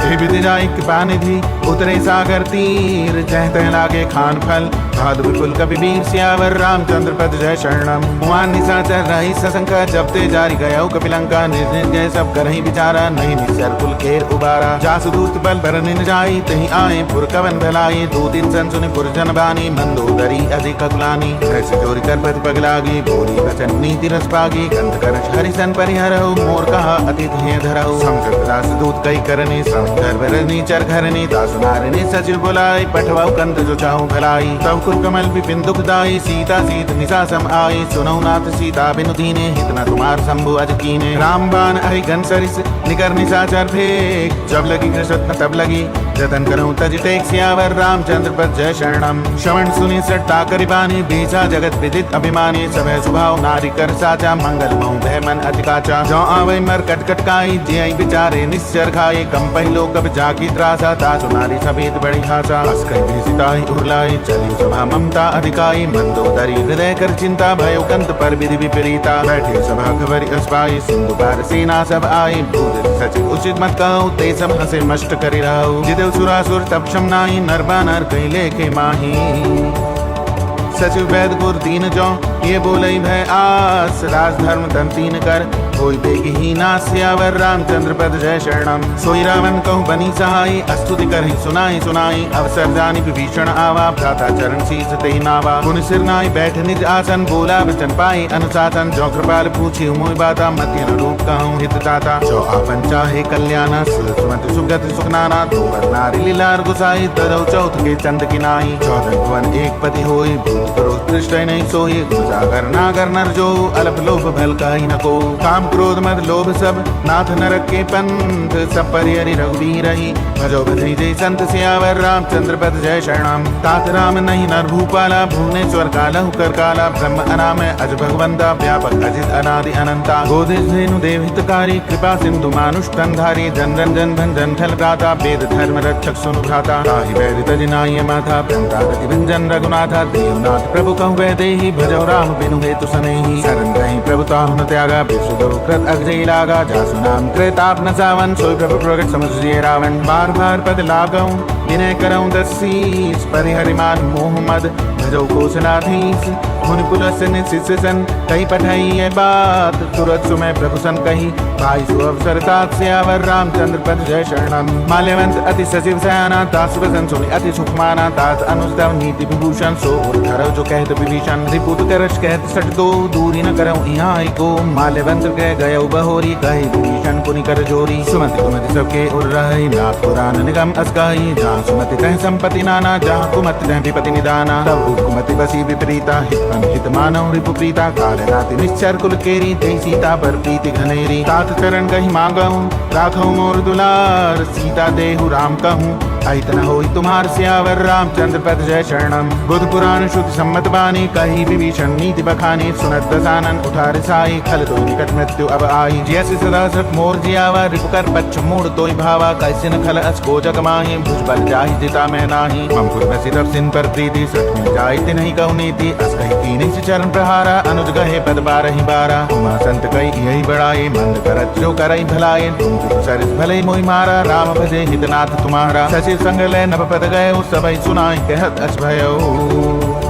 विधि जाई कृपा निधि, उतरे सागर तीर। जह तह लागे खान फल, भादु विपुल कपि वीर। सियावर रामचंद्र पद जय शरणम। हुआन निशाचर रही सशंका, जब ते जारी गयो कपिलंका। निर्निज जय सब करहि विचारा, नहीं निसर कुल घेर उबारा। जासु दूत बल भरनि न जाई, तहि आए पुर कवन भलाई। दो दिन सन सुनि पुर जन बानी, मंदोदरी अधिक अकुलानी। हर्ष जोरि कर पति पग लागी, बोली वचन नीति रस पागी। गंध कर हरिसन परिहरहु, मोर कहा अतिथ हे धरहु। समझत दास दूत कई करनि, धरनी चर घरनी। तासु नारिनी सचिव बुलाई, पठवाऊ कंत जो चाहूं भलाई। तब कुल कमल विपिन दुखदाई, सीता सीत निशासम आई। सुनौ नाथ सीता बिनु दीने, हित न तुम्हार शंभु अज कीने। रामबाण अहि घन सरिस, निकर निशाचर फेक। जब लगी कृषत न तब लगी, जतन करऊं तज टेक। सियावर रामचंद्र पद जय शरणम। श्रवण सुनि सट्टा करि बानी, बीसा जगत विदित अभिमानी। सभय स्वभाव नारी कर साचा, मंगल महु भय मन अति काचा। जो आवै मर कट कटकाई, जियई बिचारे निश्चर खाए। कम पहिलो कब जाकी त्रासा, तासु नारी सभेद बड़ी भाषा। अस्कई भेसिताहि उर्लाई, चली सभा ममता अधिकाई। मंदोदरी हृदय कर चिंता, भयो कंत पर विधि विपरीता। बैठे सभा खबरि अस्पाई, सिंधु पार सेना सब आई। भूत सचिव उचित मत कहूँ, ते सब हंसे मष्ट करि रहु। जिदेव सुरासुर तब क्षम नाही, नर बानर कहि लेखे माही। सचिव वैद गुर दीन जो, ये बोलई भय आस। राज धर्म धन तीन कर, होई बेगहीना। सियावर रामचंद्र पद जय शरणम। सोई रावण कहूँ बनी सहाई, अस्तुति करहि सुनाई सुनाई। अवसर जानि विभीषण आवा, भ्राता चरण शीस तेहि नावा। पुनि सिर नाई बैठ निज आसन, बोला वचन पाई अनुशासन। जो कृपाल पूछी मोहि बाता, मति अनुरूप कहूँ हित दाता। जो आपन चाहे कल्याणा, सुमति सुगति सुखनाना। दो बर नारी लीलार गुसाई, तरौ चौथ के चंद किनाई। चौदह भुवन एक पति होई, भूत क्रोध दृष्टि नहीं सोई। गुजागर नागर नर जो, अल्प लोभ भल काहि न को। काम क्रोध मद लोभ सब, नाथ नरक के पंथ। सब परिहरि रघुवीर ही, भजो बधई जय संत। सियावर रामचंद्र पद जय शरणम। तात राम नहीं नर भूपाला, भुवनेश्वर कालहु कर काला। ब्रह्म अनामय अज भगवंता, व्यापक अजित अनादि अनंता। गोदेश धेनु देव हितकारी, कृपा सिंधु मानुष तनधारी। जन रंजन भंजन फल प्राता, वेद धर्म रक्षक सुनु भ्राता। ताहि वैद तज नाय माथा, प्रणता गति भंजन रघुनाथा। देवनाथ प्रभु कहु वै देहि, भजो राम बिनु हेतु सनेहि। शरण रहि प्रभु ताहु न त्यागा, विष्णु कृत अग्रही लागा। जासु नाम कृताप न सावन, सोई प्रभु प्रगट समझिए रावण। बार बार पद लागऊं, विनय करऊं दसीस। परिहरिमान मोह मद, भजो कौशलाधीश। मुनि पुलस्य शिष्य सन, कही पठाई ये बात। तुरत सुमय प्रभु सन कही, भाई सु अवसर तात। सियावर रामचंद्र पद जय शरणम। माल्यवंत अति सचिव सयाना, तासु वसन सुनि अति सुख माना। तात अनुज नीति विभूषण, सो धरव जो कह सहित विभीषण रिपुत करश कहत सट दो दूरी न करऊं यहाँ को माल्यवंत कह गयो बहोरी कहे विभीषण पुनि कर जोरी सुमति कुमति सबके उर रही नाथ पुराण निगम असगाई जहाँ सुमति तह संपत्ति नाना जहाँ कुमति तह विपति निदाना तब कुमति बसी विपरीता हित मानव रिपु प्रीता काल राति निश्चर कुल केरी ते सीता पर प्रीति घनेरी तात चरण कही मांगहूँ राखो मोर दुलार सीता देहु राम कहूँ अहित न होई तुम्हार सियावर रामचंद्र पद जय शरणम बुध पुराण शुद्ध सम्मत बानी कही विभीषण नीति बखानी सुनत दसानन उठार साई खल तो निकट मृत्यु अब आई जैसे सदा सत मोर जियावा रिपुकर पच्छ मूड तोय भावा कैसे न खल अस को जग माही भुज बल जाहि जिता मैं नाही ममपुर बसी तब सिन पर प्रीति सठ में जाय ते नहीं कहु नीति अस कही कीनी से चरण प्रहारा अनुज गहे पद बारहि बारा उमा संत कई यही बड़ाई मंद करत जो करई भलाई तुम सरस भले मोहि मारा राम भजे हितनाथ तुम्हारा सचिव संग ले नभ पद गए सबई सुनाई कहत अस भयो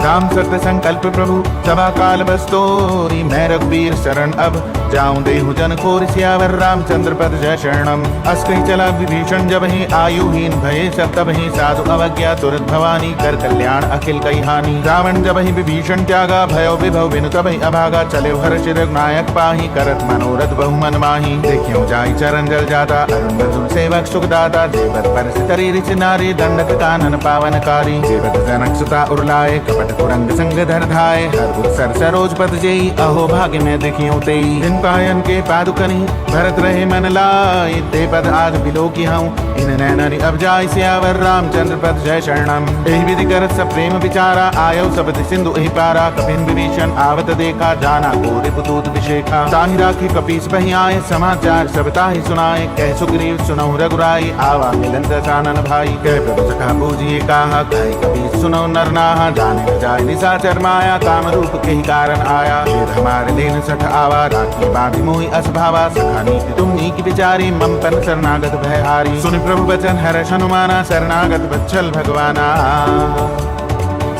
राम सत्य संकल्प प्रभु सभा काल बस्तोरी मैं रघुवीर शरण अब जाऊं देहु जन खोर सियावर रामचंद्र पद जय शरणम अस कही चला विभीषण जब ही आयुहीन भये सब तब ही साधु अवज्ञा तुरंत भवानी कर कल्याण अखिल कई हानि रावण जब ही विभीषण त्यागा भयो विभव बिनु तब ही अभागा चले हर्ष रघुनायक पाही करत मनोरथ बहु मन माही देखियो जाई चरण जल जाता अरुण बधुर सेवक सुखदाता देवत पर सितरी रिच नारी दंडक कानन पावनकारी देवत जनक सुता उर्लाए कपट कुरंग संग धर धाय हर सर सरोज पद जेई अहो भाग्य में देखियो तेई दिन पायन के पादुकनी भरत रहे मन लाए ते पद आज बिलो की हूँ इन नैनरी अब जाय सियावर रामचंद्र पद जय शरणम एहि विधि करत सब प्रेम विचारा आयो सब सिंधु एहि पारा कपिन विभीषण आवत देखा जाना को रिपुतूत विशेखा ताहि राखी कपीस बहि आए समाचार सब ताहि सुनाए कह सुग्रीव सुनहु रघुराई आवा मिलन दसानन भाई कह प्रभु सखा पूजिए कहा कह कपीस सुनो नरनाहा जाने जाय निशाचर माया काम रूप के ही कारण आया फिर हमारे दिन सठ आवा राखी बांधि मोहि अस भावा सखा नीति तुम नीकी बिचारी मम पन शरणागत भयहारी सुनि प्रभु बचन हर्ष हनुमाना शरणागत बच्छल भगवाना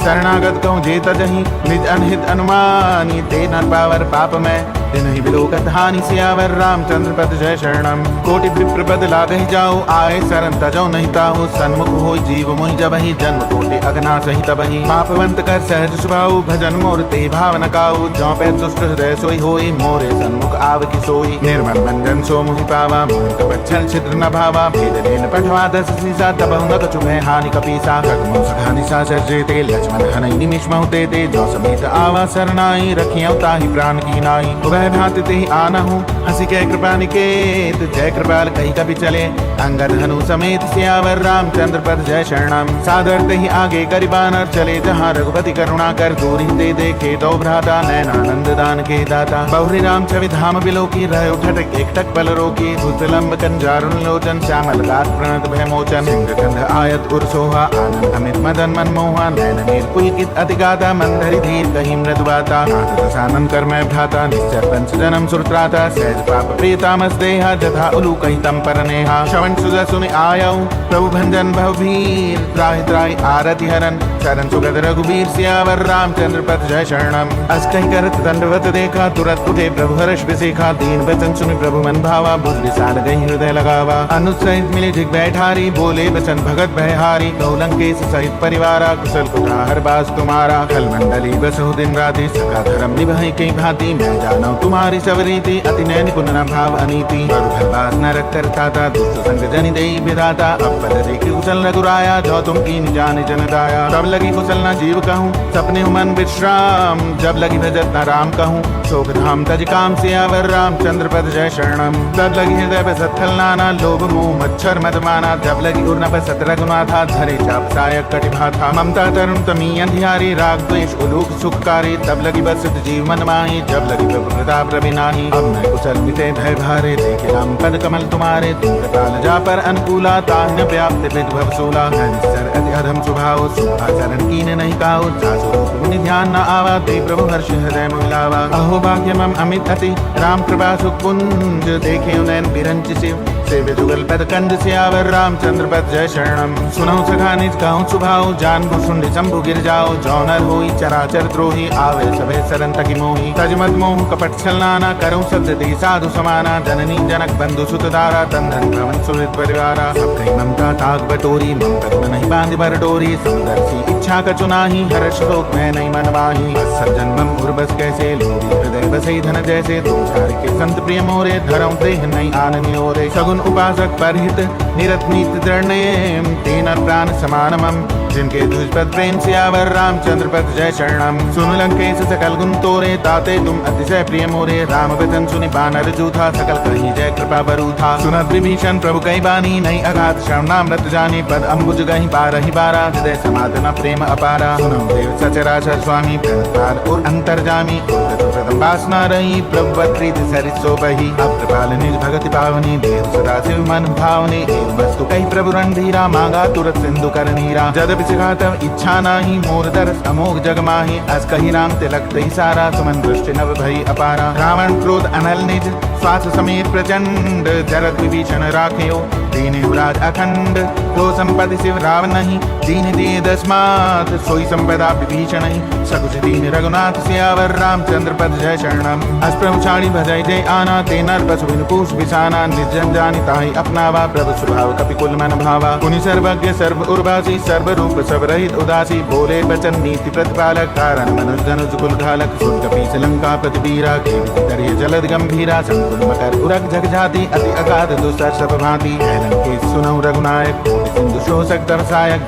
शरणागत कहूँ जेत जही निज अनहित अनुमानी ते न पावर पाप में दिन ही विलोकत हानि सियावर रामचंद्र पद जय शरणम कोटि विप्र पद लागहि जाओ आए शरण तजो नहीं ताहु सन्मुख होई जीव मोहि जबहि जन्म कोटि अगना सही तबहि पापवंत कर सहज सुभाऊ भजन मोर ते भावन काऊ जौ पे दुष्ट हृदय सोई होई मोरे सन्मुख आव की सोई निर्मल मंजन सो मुहि पावा मोहि कपच्छल छिद्र न भावा भेद लेन पठवा दस निशा तबहु न कछु मैं हानि कपीसा खगमो सखानि सा सर्जेते लक्ष्मण हनई निमिष महु ते जो समेत आवा शरणाई रखियो ताहि प्राण की नाई भांति ते आना हूँ हंसी के कृपा निकेत जय कृपाल कहीं कभी चले अंगद हनु समेत सियावर रामचंद्र पद जय शरणम सादर ते ही आगे करिबानर चले जहाँ रघुपति करुणा कर दूरी ते देखे तो भ्राता नैनानंद दान के दाता बहुरी राम छवि धाम बिलो की रहो ठटक एक टक पल रोकी भूतलंब कंजारुण लोचन श्यामल गात प्रणत भय मोचन सिंह कंध आयत उर्सोहा आनंद अमित मदन मनमोहा नैन नीर पुलकित अतिगाता मंदरी धीर कहीं मृदुवाता नाथ दसानन कर मैं भ्राता निश्चर पंच जन्म सुरत्राता सहज पाप प्रीतामस देहा जथा उलू कही तम पर नेहा श्रवण सुजा सुनि आयऊ प्रभु भंजन बहुवीर त्राहि त्राहि आरति हरन शरण सुगत रघुवीर सियावर रामचंद्र पद जय शरणम अस कही करत दंडवत देखा तुरत उठे प्रभु हर्ष विसेखा दीन वचन सुनि प्रभु मन भावा बुझ विशाल गई हृदय लगावा अनुज सहित मिले जिग बैठारी बोले बचन भगत भयहारी गौलंकेश सहित परिवारा कुशल कुठार बास तुम्हारा खल मंडली बसहु दिन राति सखा धर्म निभाई कई भांति मैं जानो तुम्हारी सवरीति अति नैन पुनः भाव अनीति भरबास नरक करता था दुष्ट संग जनि देई विधाता अब पद देखी कुशल रघुराया जो तुम कीन जाने जन दाया तब लगी कुशल न जीव कहूँ सपने मन विश्राम जब लगी भजत न राम कहूँ शोक धाम तज काम सियावर रामचंद्र पद जय शरणम तब लगी हृदय बसत खल नाना लोभ मोह मच्छर मद माना जब लगी उर्न बसत रघुनाथा धरे चाप सायक कटिभा था ममता तरुण तमी अंधियारी राग द्वेष उलूक सुखकारी तब लगी बसत जीव मन माही जब लगी प्रभु प्रताप रवि नाही अब मैं कुशल मिटे भय भारे देखे राम पद कमल तुम्हारे तुम कृपाल जा पर अनुकूला ताहि न व्याप्त विद्भव सूला सर अति अधम स्वभाव सुभाचरण कीन नहीं काऊ जासु मुनि ध्यान न आवा ते प्रभु हर्ष हृदय मोहिलावा अहो भाग्य मम अमित अति राम कृपा सुख पुंज देखे नैन बिरंच शिव सेव्य जुगल पद कंद सियावर रामचंद्र पद जय शरणम। सुनो सखा निज कहूँ सुभाओ जान भुषुंड शंभु गिर जाओ। जौनर होई चराचर द्रोही आवे सभे सरन तकी मोही। तज मत मोह कपट छलनाना करूँ सत्य साधु समाना। जननी जनक बंधु सुत दारा तंधन भवन सुहृद परिवारा। सब कई ममता ताक बटोरी मम पद्म नहीं बांध बर डोरी। समदर्शी इच्छा कछु नाही हर्ष शोक मैं नहीं मनवाही। बस सज्जन मम उर्बस कैसे लोभी हृदय बसई धन जैसे। तुम चारि के संत प्रिय मोरे धरम देह नहीं आननि ओरे। सगुन उपासक परहित निरत नीत दृढ़ तेन प्राण समानमम। जिनके दुष्पद प्रेम सियावर रामचंद्र पद जय शरणम। सुन लंकेश सकल गुण तोरे ताते तुम अतिशय प्रिय मोरे। राम वचन सुनि बानर जूथा सकल कहीं जय कृपा बरू था। सुनत विभीषण प्रभु कई बानी नहीं अगाध श्रवणामृत जानी। पद अम्बुज गही बारहि बारा हृदय समाधना प्रेम अपारा। सुनो देव सचराचर स्वामी प्रणताल और अंतर्जामी। प्रथम वासना रही प्रभु प्रीत सरित सो बही। अब कृपाल निज भगति पावनी देव सदा शिव मन भावनी। वस्तु कही प्रभु रणधीरा मांगा तुरत सिंधु कर नीरा। जद तब इच्छा नाही मोर दरस अमोघ जग माही। अस कही राम तिलक दही सारा सुमन दृष्टि नव भई अपारा। रावण क्रोध अनल निज श्वास समेत प्रचंड। जरत विभीषण राखियो दीन युवराज अखंड। तो संपत्ति शिव रावण नहीं दीन दिए दस्मात। सोई संपदा विभीषण नहीं सकुच दीन रघुनाथ सियावर रामचंद्र पद जय शरणम। अस प्रभु छाड़ी भजई जय आना ते नर पशु बिन पूछ बिसाना। निर्जन जानि ताहि अपनावा प्रभु स्वभाव कपिकुल मन भावा। पुनि सर्वज्ञ सर्व उर्वासी सर्व रूप सब रहित उदासी। बोले बचन नीति प्रतिपालक कारण मनुज धनुज कुल घालक। सुन कपीस लंका प्रतिवीरा के जलद गंभीरा। संकुल मकर उरग जग जाति अति अगाध दुस्तर सब भांति। के सुनौ रघुनायक कोटि सिंधु शोषक तरसायक।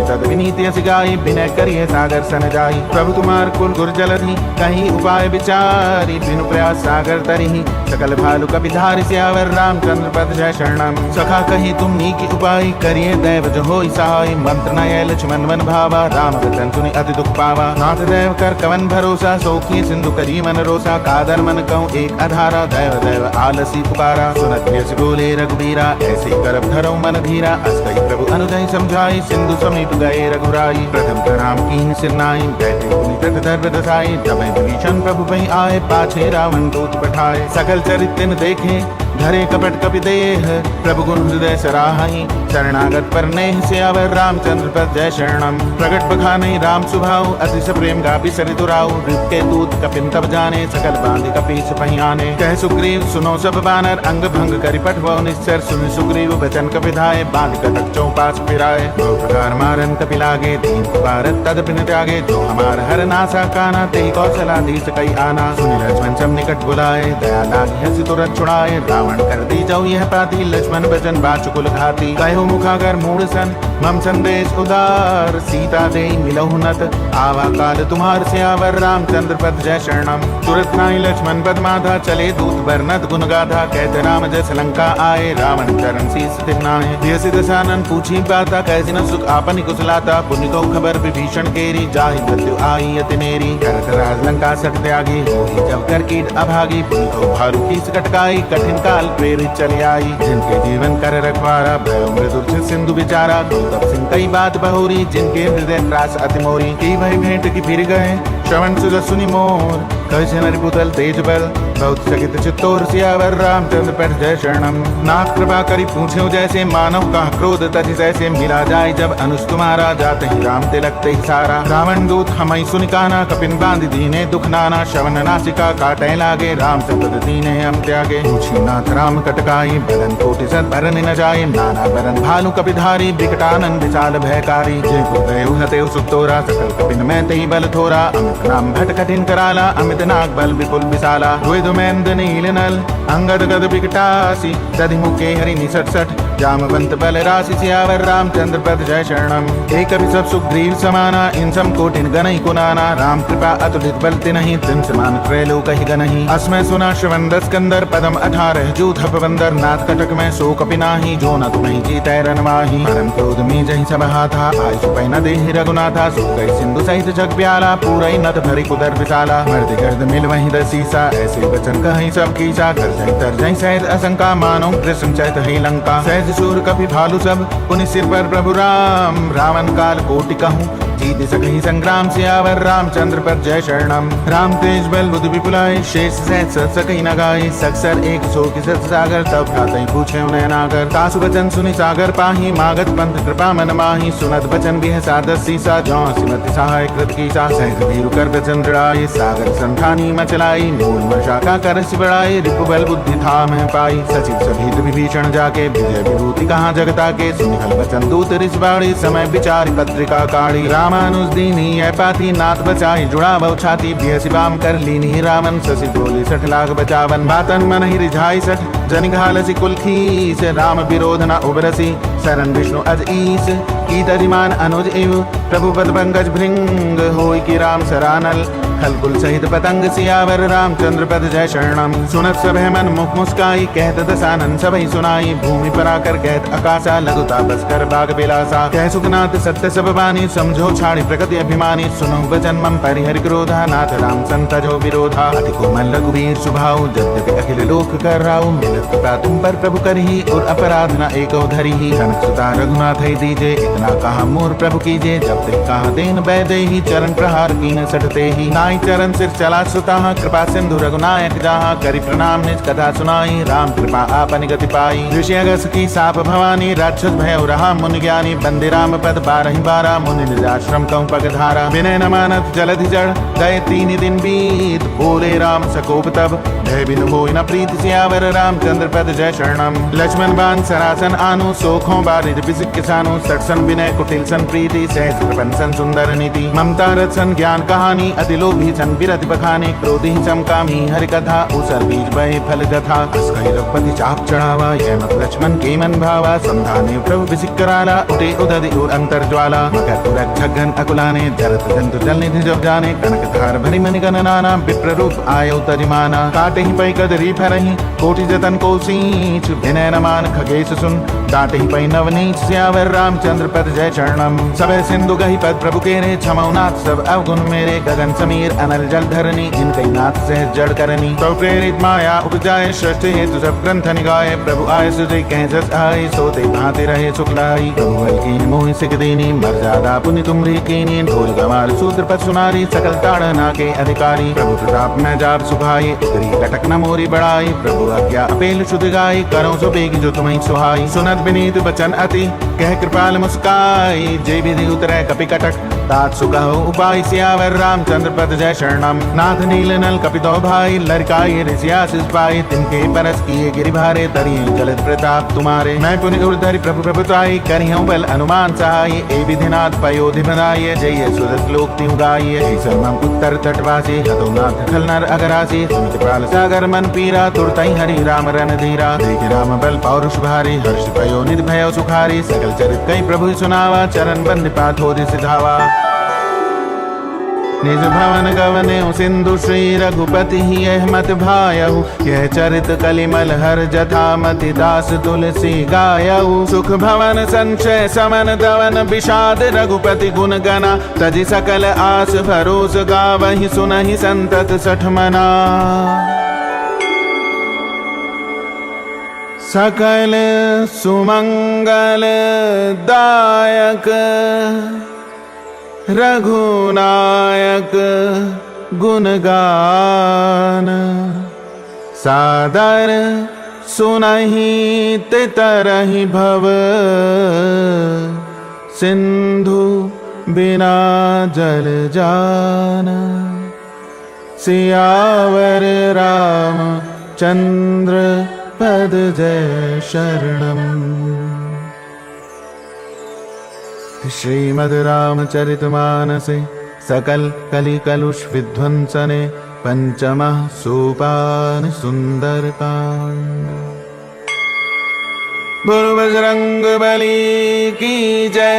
तद विनीति अस गाई विनय करिए सागर सन जाई। प्रभु तुम्हार कुल गुर जलधि कहीं उपाय विचारी। बिनु प्रयास सागर तरिहि सकल भालु कपिधारि सियावर रामचंद्र पद जय शरणम। सखा कही तुम नीकी उपाय करिए दैव जो होई सहाय। मंत्र नय लक्ष्मण मन भावा राम वचन सुनि अति दुख पावा। नाथ दैव कर कवन भरोसा सौखी सिंधु करी मन रोसा। कादर मन कहूँ एक अधारा दैव दैव आलसी पुकारा। सुनत यश बोले रघुबीरा ऐसे करब धरो मन धीरा। अस कही प्रभु अनुदय समझाई सिंधु समीप गए रघुराई। प्रथम प्रणाम कीन सिर नाई बैठे पुनि तट दर्भ दसाई। तब विभीषण प्रभु भई आए पाछे रावण दूत पठाए। सकल चरित्र देखे धरे कपट कपि देह प्रभु गुण हृदय सराहई। शरणागत पर नेह सियावर रामचंद्र पद जय शरणम। प्रगट बखाने राम सुभाऊ अतिश प्रेम गापि सरित दुराऊ। ऋत के दूत कपिन तब जाने सकल बांधि कपीस पहियाने। कह सुग्रीव सुनो सब बानर अंग भंग करि पठवो निश्चर। सुनि सुग्रीव बचन कपिधाय बांधि कटक चौपास फिराए। बहु प्रकार मारन कपि लागे तीन भारत तदपि न त्यागे। जो हमार हर नासा काना ते कौशलाधीश कई आना। सुनि लक्ष्मण सब निकट बुलाए दया लागी हंसि तुरंत छुड़ाए। रावण कर दी जाऊ यह पाती लक्ष्मण बचन बाचुकुल घाती। कहो मुखागर मूढ़ सन मम संदेश उदार। सीता दे मिलहु नत आवा काल तुम्हार सियावर रामचंद्र पद जय शरणम। तुरत नाई लक्ष्मण पद माधा चले दूत बरनत गुण गाथा। कहते राम जस लंका आए रावण चरण शीस तिन्नाए। दियसि दसानन पूछी बाता कैसी न सुख आपनि कुशलाता। पुण्य को खबर विभीषण केरी जाहि मृत्यु आई अति नेरी। करत राज लंका सट त्यागी होई जब कर कीट अभागी। पुण्य को भालू कीस कटकाई कठिन काल प्रेरित चली आई। जिनके जीवन कर रखवारा भयो मृदुर सिंधु बिचारा। तब सिंह कई बात बहोरी जिनके हृदय त्रास अति मोरी। की भई भेंट की फिर गए श्रवण सुज सुनि मोर। कह नरिपुतल तेज बल बहुत चकित चित्तौर सियावर रामचंद्र पद जय शरणम। नाथ कृपा करी पूछो जैसे मानव का क्रोध तज जैसे। मिला जाए जब अनुज तुम्हारा जाते ही राम तिलक ते सारा। रावण दूत हमई सुनि काना कपिन बांधि दीने दुख नाना। श्रवण नासिका काटे लागे राम सपद दीने हम त्यागे। पूछी नाथ राम कटकाई बरन कोटि सत भरन न जाए। नाना बरन भालू कपिधारी विकटानन विशाल भयकारी। जय पुत्रयु हतेउ सुतोरा सकल कपिन में तेहि बल थोरा। अमित नाम भट कठिन कराला अमित नाग बल विपुल विशाला। द्वैधुमेंद नील नल अंगद गद विकटासी। दधि मुखे हरि निसट सठ जामवंत बल राशि। सियावर रामचंद्र पद जय शरणम। एक अभी सब सुग्रीव समाना इन सम कोटिन गनहि कुनाना। राम कृपा अतुलित बल तिन्हि तिन समान त्रैलोक कहि गनहि। अस्मै सुना श्रवण स्कंदर पदम 18 जूथ बंदर। नाथ कटक में सो कपि नाही जो न तुम्हि जीतै रनवाही। परम क्रोध में जहि सब हाथा आयु पै न देहि रघुनाथा। सो गए सिंधु सहित जग प्याला पूरई नद भरि कुदर विशाला। मर्द गर्द मिल वहीं दसीसा ऐसे वचन कहीं सब कीसा। कर जय तर जय सहज असंका मानो कृष्ण चैत ही लंका। सहज सूर कपि भालु सब पुनि सिर पर प्रभु राम। रावण काल कोटि कहूँ जीत सकहि संग्राम सियावर रामचंद्र पर जय शरणम। राम तेज बल बुद्धि विपुलाय शेष सहज सत सकहि न गाय। सकसर एक सो की सत सागर तब भ्रातहि पूछे उन्हें नागर। तासु बचन सुनि सागर पाहि मागत पंथ कृपा मन माहि। सुनत बचन बिह सादस सीसा जौ सिमति सहाय कृत कीसा। सहज भीरु कर बचन दृढ़ाई सागर संठानी मचलाई। मूल मशाका कर सिबड़ाई रिपु बल बुद्धि था मह पाई। सचिव सभीत विभीषण जाके विजय विभूति कहाँ जगता के। सुनि हल बचन दूत रिस बाड़ी समय विचारि पत्रिका काढ़ी। रामानुज दीनी है पाती नाथ बचाई जुड़ा बहु छाती। बियसि बाम कर लीनी रामन ससि बोले 60 लाख बचावन। बातन मन ही रिझाई 60 जनि घालसी कुल खीस। राम विरोध न उबरसी शरण विष्णु अज ईस। कीत अजिमान अनुज इव प्रभु पद पंकज भृंग। होय कि राम सरानल खलकुल सहित पतंग सियावर रामचंद्र पद जय शरणम। सुनत सब मन मुख मुस्काई कहत दसानन सबहि सुनाई। भूमि पर आकर कहत आकाशा लघुता बस कर बाग बिलासा। कह सुखनाथ सत्य सब बानी समझो छाड़ी प्रकृति अभिमानी। सुनो वचन मम परिहरि क्रोधा नाथ राम संतजो विरोधा। अति कोमल रघुवीर सुभाऊ यद्यपि अखिल लोक कर राउ। मिलत कृपा तुम पर प्रभु करही और अपराध न एको धरिही। जनक सुता रघुनाथ ही दीजे इतना कहा मोर प्रभु कीजे। जब तक कहा देन बैदेही चरण प्रहार कीन सटते ही। नाई चरण सिर चला सुता कृपा सिंधु रघुनायक जहाँ। करि प्रणाम निज कथा सुनाई राम कृपा आपन गति पाई। ऋषि अगस की साप भवानी राक्षस भय रहा मुनि ज्ञानी। बंदे राम पद 12 मुनि निज आश्रम कहूँ पग धारा। विनय न मानत जलधि जड़ गए 3 दिन बीत। बोले राम सकोप तब भय बिनु होय न प्रीति सियावर रामचंद्र पद जय शरणम। लक्ष्मण बान सरासन आनु सोखों बारिज बिसिक किसानु। सटसन विनय कुटिल सन प्रीति सहज प्रपंसन सुंदर नीति। ममता रसन ज्ञान कहानी अति लोभी सन बिरति बखाने। क्रोधी समकामी हरि कथा उसर बीज बहे फल गथा। असकहि रघुपति चाप चढ़ावा यह मत लक्ष्मण के मन भावा। संधाने प्रभु बिसिक कराला उठे उदधि और अंतर ज्वाला। मकर उरग झगन अकुलाने जरत जंतु जल निधि जब जाने। कनक धार भरी मनि गण नाना विप्र रूप आयो तजिमाना। काटे ही पै कदरी फरही कोटि जतन को सींच। विनय न मान खगेश सुन डांटे ही पै नवनीच सियावर रामचंद्र पद जय शरणम। सब सिंधु गही पद प्रभु केरे क्षमौ नाथ सब अवगुण मेरे। गगन समीर अनल जल धरनी इनके नाथ सहज जड़ करनी। तो प्रेरित माया उपजाए सृष्टि हेतु सब ग्रंथ निगाए। प्रभु आय सुजय कह जस आए सोते भाते रहे सुखलाई। प्रभु बल कीन मोहि सिख दीनी मर्यादा पुनि तुमरी कीनी। ढोल गवाल सूत्र पद सुनारी सकल ताड़ना के अधिकारी। प्रभु प्रताप में जाप सुभाई उतरी कटक न मोरी बढ़ाई। प्रभु आज्ञा अपेल शुद्ध गाई करो सो बेगी जो तुम्हें सुहाई। सुनत विनीत बचन अति कह कृपाल मुस्काई। जय विधि उतरे कपि कटक तात सुकहो उपाय सियावर रामचंद्र पद जय शरणम। नाथ नील नल कपितो भाई लड़काई ऋषियासिस पाई। तिनके परस किए गिरि भारे तरिए जलद प्रताप तुम्हारे। मैं पुनि उर्धरि प्रभु प्रभुताई करिहूँ बल अनुमान सहाय। ए विधिनाथ पयोधि बधाई जय सुरत लोक तिहु गाई। सर्वम उत्तर तटवासी हतो नाथ खल नर अगरासी। सुमित प्राल सागर मन पीरा तुरतई हरि राम रन धीरा। देख राम बल पौरुष भारी हर्ष पयो निधि भयो सुखारी। सकल चरित कई प्रभु सुनावा चरण बंद पाथ होरि सिधावा। निज भवन गवने सिंधु श्री रघुपति ही अहमत भायहु। यह चरित कलिमल हर जथा मति दास तुलसी गायहु। सुख भवन संचय समन दवन विषाद रघुपति गुण गना। तजि सकल आस भरोस गावहि सुनहि संतत 60 मना। सकल सुमंगल दायक रघुनायक गुणगान। सादर सुनहि तरहि भव सिंधु बिना जल जान। सियावर राम चंद्र पद जय शरणम। श्रीमद् रामचरितमानसे सकल कलि कलुष विध्वंसने पंचमः सोपान सुंदरकांड। बोलो बजरंग बली की जय।